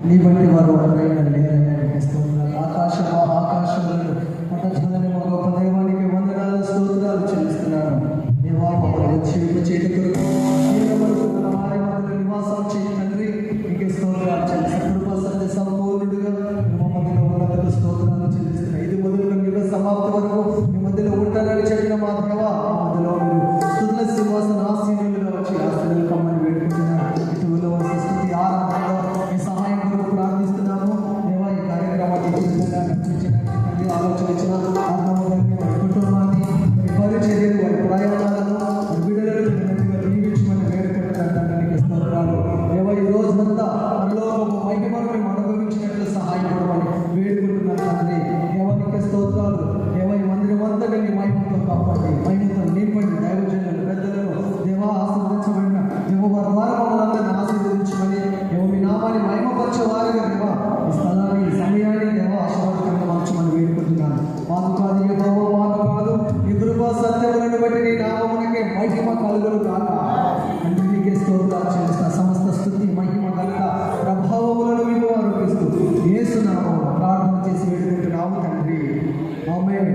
నీ బట్టి వారు ఎవరైనా లేరని అనిపిస్తున్నారు. ఆకాశములను పట్టజలని మా గొప్ప దైవానికి వందనాలు స్తోత్రాలు చెల్లిస్తున్నాను. దేవా మమ్మల్ని చేటు కొరకు వారి మధ్యలో నివాసం చేయి తండ్రి. నీకే స్తోత్రాలు చెల్లిస్తాను. కృపా సత్య సంపూర్ణుడుగా మా మధ్యలో ఉన్నందుకు స్తోత్రాలు చెల్లిస్తున్నాను. ఇది మొదలు యుగ సమాప్తి వరకు మీ మధ్యలో ఉంటారని చెప్పిన మా దేవ మా మధ్యలో స్తుతుల సింహాసన ఆసీనులుగా వచ్చి ఆశీనులు కమ్మని వేడుకుంటున్నాను. ఇటువలో స్తుతి ఆరాధనలో మీ సహాయం కొరకు ప్రార్థిస్తున్నాము. దేవా ఈ కార్యక్రమాన్ని ఆలోచన ఇచ్చిన కుటుంబాన్ని పరిచర్యలు వారి ప్రయాణాలను విడుదలను దీవించమని వేడుకుంటున్నాను. స్తోత్రాలు దేవా ఈ రోజంతా పరలోకము మహిమను మేము అనుభవించినట్లు సహాయపడమని వేడుకుంటున్నాను తండ్రి. దేవానికి స్తోత్రాలు. దేవా ఈ మందిరం అంతా నీ మహిమతో కాపాడి మహిమతో నింపండి. దైవజనులను పెద్దలను దేవా ఆశీర్వదించబడిన దేవ వారి మమ్మల్ని ఆశీర్వదించమని దేవ మీ నామాన్ని మహిమపరిచే వారిగా దేవా ఈ స్థలాన్ని ఈ సమయాన్ని దేవ ఆశీర్వాదకరంగా మార్చమని వేడుకుంటున్నాను. మాకు కాదు ఏ భావం మాకు కాదు ఈ కృపా సత్యములను బట్టి నీ నామమునకే మహిమ కలుగును కాక. అంటే నీకే స్తోత్రాలు చెల్లిస్తా. సమస్త స్తుతి మహిమ కనుక ప్రభావములను మీకు ఆరోపిస్తూ యేసు నామమున ప్రార్థన చేసి వేడుకుంటున్నాము తండ్రి. ఆమేన్.